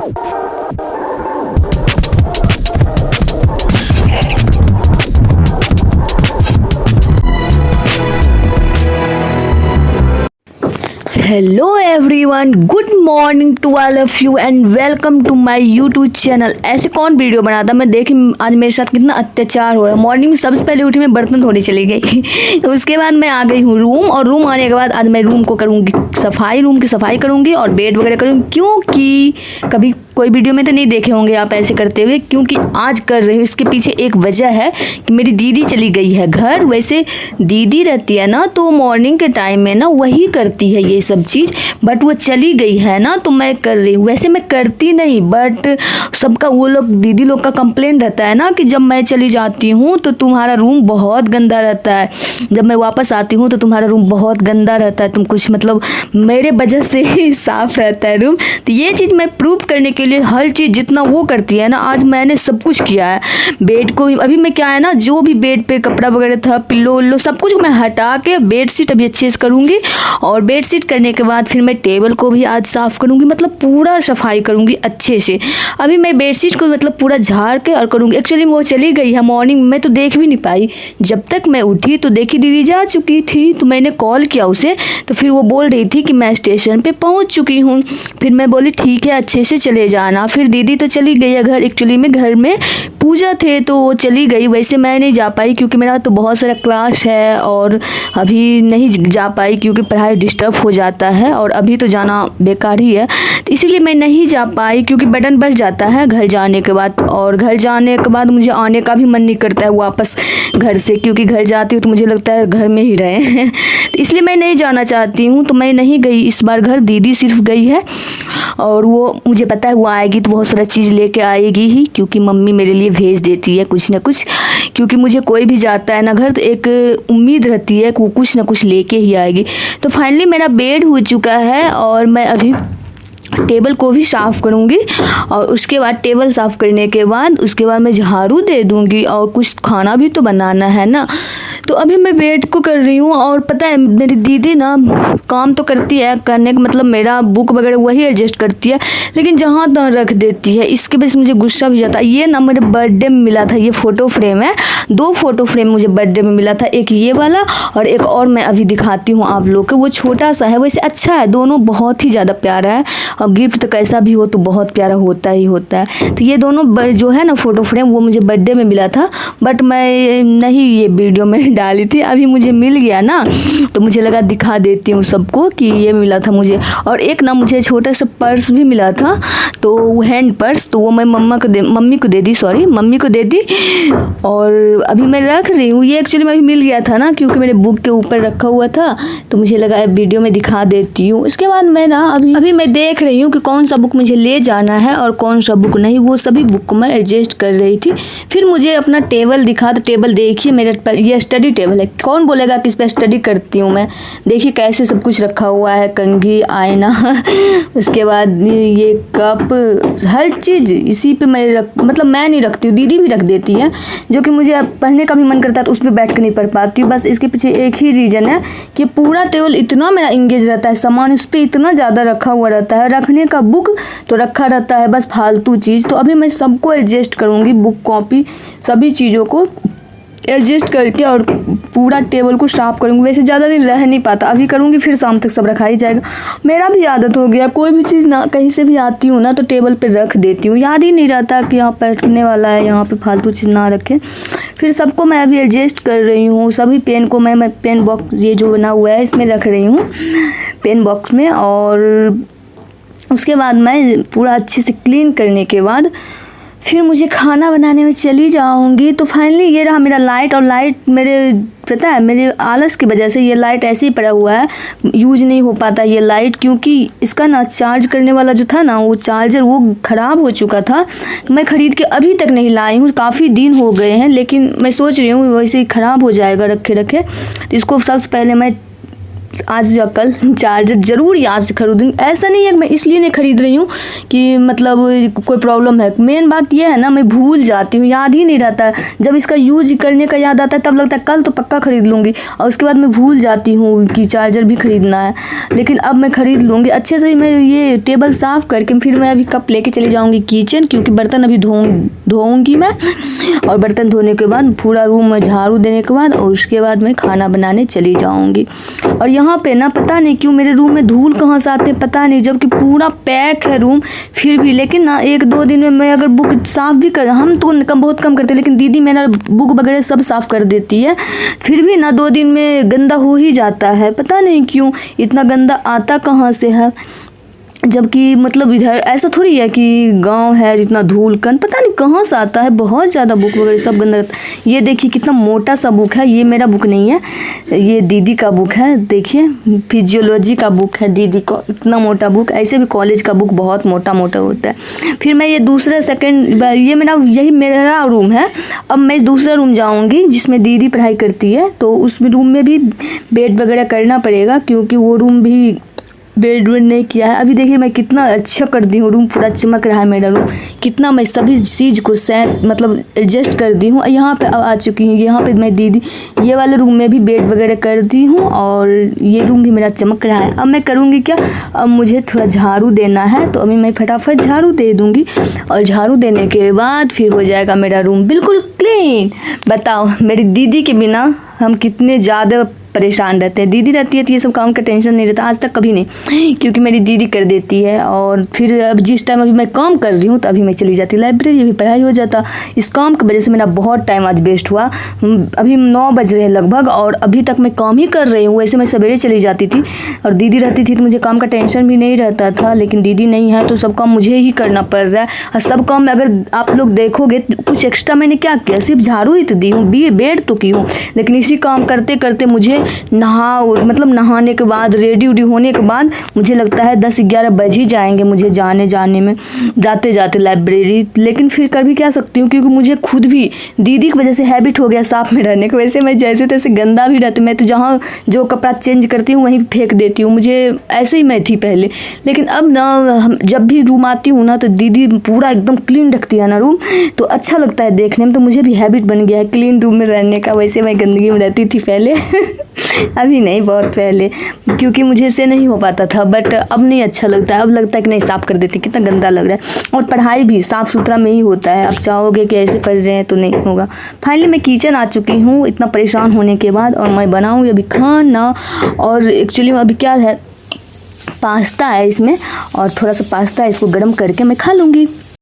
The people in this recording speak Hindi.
Hello everyone, good morning to all of you and welcome to my YouTube channel. ऐसे कौन वीडियो बनाता, मैं देखी आज मेरे साथ कितना अत्याचार हो रहा है। मॉर्निंग में सबसे पहले उठी मैं बर्तन धोने चली गई तो उसके बाद मैं आ गई हूँ रूम, और रूम आने के बाद आज मैं रूम को करूँगी सफाई, रूम की सफाई करूँगी और बेड वगैरह करूँगी, क्योंकि कभी कोई वीडियो में तो नहीं देखे होंगे आप ऐसे करते हुए, क्योंकि आज कर रही हूँ। इसके पीछे एक वजह है कि मेरी दीदी चली गई है घर। वैसे दीदी रहती है ना तो मॉर्निंग के टाइम में ना वही करती है ये सब चीज़, बट वो चली गई है ना तो मैं कर रही हूँ। वैसे मैं करती नहीं, बट सबका वो लोग दीदी लोग का कंप्लेन रहता है ना कि जब मैं चली जाती हूँ तो तुम्हारा रूम बहुत गंदा रहता है, जब मैं वापस आती हूँ तो तुम्हारा रूम बहुत गंदा रहता है, तुम कुछ मतलब मेरे वजह से ही साफ रहता है रूम। तो ये चीज़ मैं प्रूव करने के लिए हर चीज़ जितना वो करती है ना, आज मैंने सब कुछ किया है। बेड को अभी मैं क्या है ना, जो भी बेड पे कपड़ा वगैरह था, पिल्लो उल्लो सब कुछ मैं हटा के बेड शीट अभी अच्छे से करूँगी, और बेड शीट करने के बाद फिर मैं टेबल को भी आज साफ़ करूँगी, मतलब पूरा सफाई करूँगी अच्छे से। अभी मैं बेड शीट को मतलब पूरा झाड़ के और करूँगी। एक्चुअली वो चली गई है मॉर्निंग में तो देख भी नहीं पाई, जब तक मैं उठी तो देखी दीदी जा चुकी थी, तो मैंने कॉल किया उसे, तो फिर वो बोल रही थी कि मैं स्टेशन पे पहुँच चुकी हूँ। फिर मैं बोली ठीक है अच्छे से चले जाना। फिर दीदी तो चली गई है घर, एक्चुअली में घर में पूजा थे तो वो चली गई। वैसे मैं नहीं जा पाई क्योंकि मेरा तो बहुत सारा क्लास है और अभी नहीं जा पाई क्योंकि पढ़ाई डिस्टर्ब हो जाता है, और अभी तो जाना बेकार ही है, तो इसीलिए मैं नहीं जा पाई क्योंकि बर्डन बढ़ जाता है घर जाने के बाद। और घर जाने के बाद मुझे आने का भी मन नहीं करता है वापस घर से, क्योंकि घर जाती हूँ तो मुझे लगता है घर में ही रहे तो इसलिए मैं नहीं जाना चाहती हूँ, तो मैं नहीं गई इस बार घर। दीदी सिर्फ गई है और वो मुझे पता है वो आएगी तो बहुत सारा चीज़ लेके आएगी ही, क्योंकि मम्मी मेरे लिए भेज देती है कुछ ना कुछ, क्योंकि मुझे कोई भी जाता है ना घर तो एक उम्मीद रहती है कि वो कुछ ना कुछ लेके ही आएगी। तो फाइनली मेरा बेड हो चुका है और मैं अभी टेबल को भी साफ़ करूँगी, और उसके बाद टेबल साफ़ करने के बाद उसके बाद मैं झाड़ू दे दूँगी, और कुछ खाना भी तो बनाना है ना। तो अभी मैं बेड को कर रही हूँ, और पता है मेरी दीदी ना काम तो करती है, करने का मतलब मेरा बुक वगैरह वही एडजस्ट करती है, लेकिन जहाँ तहाँ रख देती है। इसके वजह से मुझे गुस्सा भी जाता है। ये ना मेरे बर्थडे में मिला था, ये फ़ोटो फ्रेम है, 2 फ़ोटो फ्रेम मुझे बर्थडे में मिला था, एक ये वाला और एक और मैं अभी दिखाती हूँ आप लोग को। वो छोटा सा है, वैसे अच्छा है, दोनों बहुत ही ज़्यादा प्यारा है, और गिफ्ट तो कैसा भी हो तो बहुत प्यारा होता ही होता है। तो ये दोनों जो है ना फ़ोटो फ्रेम वो मुझे बर्थडे में मिला था, बट मैं नहीं ये वीडियो में डाली थी। अभी मुझे मिल गया ना तो मुझे लगा दिखा देती हूँ सबको कि ये मिला था मुझे। और एक ना मुझे छोटा सा पर्स भी मिला था, तो हैंड पर्स, तो वो मैं मम्मी को दे दी, और अभी मैं रख रही हूँ। ये एक्चुअली में अभी मिल गया था ना, क्योंकि मेरे बुक के ऊपर रखा हुआ था, तो मुझे लगा वीडियो में दिखा देती हूँ। उसके बाद मैं ना अभी मैं देख रही हूँ कि कौन सा बुक मुझे ले जाना है और कौन सा बुक नहीं, वो सभी बुक को मैं एडजस्ट कर रही थी। फिर मुझे अपना टेबल दिखा, तो टेबल देखिए मेरे पर ये स्टडी टेबल है। कौन बोलेगा कि इस पर स्टडी करती हूँ मैं, देखिए कैसे सब कुछ रखा हुआ है, कंघी, आईना उसके बाद ये कप, हर चीज़ इसी पे मैं मतलब मैं नहीं रखती हूँ, दीदी भी रख देती है, जो कि मुझे पढ़ने का भी मन करता है तो उस पर बैठ कर नहीं पढ़ पाती हूँ। बस इसके पीछे एक ही रीज़न है कि पूरा टेबल इतना मेरा इंगेज रहता है, सामान उस पर इतना ज़्यादा रखा हुआ रहता है, रखने का बुक तो रखा रहता है बस फालतू चीज़। तो अभी मैं सबको एडजस्ट करूँगी, बुक कॉपी सभी चीज़ों को एडजस्ट करके और पूरा टेबल को साफ करूँगी। वैसे ज़्यादा दिन रह नहीं पाता, अभी करूँगी फिर शाम तक सब रखा ही जाएगा। मेरा भी आदत हो गया, कोई भी चीज़ ना कहीं से भी आती हूँ ना तो टेबल पे रख देती हूँ, याद ही नहीं रहता कि यहाँ पर रखने वाला है, यहाँ पे फालतू चीज़ ना रखें। फिर सबको मैं अभी एडजस्ट कर रही हूँ। सभी पेन को मैं पेन बॉक्स ये जो बना हुआ है इसमें रख रही हूँ, पेन बॉक्स में। और उसके बाद मैं पूरा अच्छे से क्लीन करने के बाद फिर मुझे खाना बनाने में चली जाऊंगी। तो फाइनली ये रहा मेरा लाइट, और लाइट मेरे पता है मेरे आलस की वजह से ये लाइट ऐसे ही पड़ा हुआ है, यूज नहीं हो पाता ये लाइट, क्योंकि इसका ना चार्ज करने वाला जो था ना वो चार्जर वो ख़राब हो चुका था। मैं ख़रीद के अभी तक नहीं लाई हूँ, काफ़ी दिन हो गए हैं, लेकिन मैं सोच रही हूँ वैसे ही ख़राब हो जाएगा रखे रखे। तो इसको सबसे पहले मैं आज या कल चार्जर ज़रूर यहाँ से खरीदूँगी। ऐसा नहीं है कि मैं इसलिए नहीं खरीद रही हूँ कि मतलब कोई प्रॉब्लम है, मेन बात यह है ना मैं भूल जाती हूँ, याद ही नहीं रहता है। जब इसका यूज करने का याद आता है तब लगता है कल तो पक्का खरीद लूँगी, और उसके बाद मैं भूल जाती हूँ कि चार्जर भी खरीदना है। लेकिन अब मैं खरीद लूँगी अच्छे से। मैं ये टेबल साफ़ करके फिर मैं अभी कप लेके चली जाऊँगी किचन, क्योंकि बर्तन अभी धोऊँगी मैं, और बर्तन धोने के बाद पूरा रूम में झाड़ू देने के बाद और उसके बाद मैं खाना बनाने चली जाऊँगी। और यहाँ पे ना पता नहीं क्यों मेरे रूम में धूल कहाँ से आते हैं पता नहीं, जबकि पूरा पैक है रूम फिर भी। लेकिन ना 1-2 दिन में मैं अगर बुक साफ़ भी कर, हम तो बहुत कम करते, लेकिन दीदी मेरा बुक वगैरह सब साफ़ कर देती है, फिर भी ना 2 दिन में गंदा हो ही जाता है। पता नहीं क्यों इतना गंदा आता कहाँ से है, जबकि मतलब इधर ऐसा थोड़ी है कि गांव है जितना धूल कण पता नहीं कहाँ से आता है। बहुत ज़्यादा बुक वगैरह सब गंदा रहता है। ये देखिए कितना मोटा सा बुक है, ये मेरा बुक नहीं है, ये दीदी का बुक है। देखिए फिजियोलॉजी का बुक है दीदी को, इतना मोटा बुक। ऐसे भी कॉलेज का बुक बहुत मोटा मोटा होता है। फिर मैं ये दूसरे सेकेंड, ये यही मेरा रूम है। अब मैं दूसरा रूम जाऊँगी जिसमें दीदी पढ़ाई करती है, तो उस रूम में भी बेड वगैरह करना पड़ेगा, क्योंकि वो रूम भी बेड वेड नहीं किया है। अभी देखिए मैं कितना अच्छा कर दी हूँ, रूम पूरा चमक रहा है मेरा रूम, कितना मैं सभी चीज़ को मतलब एडजस्ट कर दी हूँ। यहाँ पे अब आ चुकी हूँ, यहाँ पे मैं दीदी ये वाले रूम में भी बेड वगैरह कर दी हूँ, और ये रूम भी मेरा चमक रहा है। अब मैं करूँगी क्या, अब मुझे थोड़ा झाड़ू देना है, तो अभी मैं फटाफट झाड़ू दे दूँगी, और झाड़ू देने के बाद फिर हो जाएगा मेरा रूम बिल्कुल क्लीन। बताओ मेरी दीदी के बिना हम कितने ज़्यादा परेशान रहते हैं। दीदी रहती है तो ये सब काम का टेंशन नहीं रहता, आज तक कभी नहीं, क्योंकि मेरी दीदी कर देती है। और फिर अब जिस टाइम अभी मैं काम कर रही हूँ तो अभी मैं चली जाती लाइब्रेरी, अभी पढ़ाई हो जाता। इस काम की वजह से मेरा बहुत टाइम आज वेस्ट हुआ। अभी 9 बज रहे हैं लगभग, और अभी तक मैं काम ही कर रही हूँ। वैसे मैं सवेरे चली जाती थी, और दीदी रहती थी तो मुझे काम का टेंशन भी नहीं रहता था, लेकिन दीदी नहीं है तो सब काम मुझे ही करना पड़ रहा है। और सब काम में अगर आप लोग देखोगे कुछ एक्स्ट्रा मैंने क्या किया, सिर्फ झाड़ू ही तो दी हूँ, बेड तो की हूँ, लेकिन इसी काम करते करते मुझे नहाने के बाद रेडी उडी होने के बाद मुझे लगता है 10-11 बज ही जाएंगे मुझे जाने में, जाते जाते लाइब्रेरी। लेकिन फिर कर भी क्या सकती हूँ, क्योंकि मुझे खुद भी दीदी की वजह से हैबिट हो गया साफ में रहने का। वैसे मैं जैसे तैसे गंदा भी रहती, मैं तो जहाँ जो कपड़ा चेंज करती हूँ वहीं फेंक देती हूँ, मुझे ऐसे ही मैं थी पहले। लेकिन अब ना जब भी रूम आती हूँ ना तो दीदी पूरा एकदम क्लीन रखती है ना रूम, तो अच्छा लगता है देखने में। तो मुझे भी हैबिट बन गया है क्लीन रूम में रहने का। वैसे मैं गंदगी में रहती थी पहले अभी नहीं, बहुत पहले, क्योंकि मुझे से नहीं हो पाता था, बट अब नहीं अच्छा लगता है। अब लगता है कि नहीं साफ़ कर देती, कितना गंदा लग रहा है। और पढ़ाई भी साफ़ सुथरा में ही होता है। अब चाहोगे कि ऐसे पढ़ रहे हैं तो नहीं होगा। फाइनली मैं किचन आ चुकी हूँ इतना परेशान होने के बाद, और मैं बनाऊँगी अभी खाना। और एक्चुअली अभी क्या है, पास्ता है इसमें, और थोड़ा सा पास्ता है, इसको गर्म करके मैं खा लूँगी।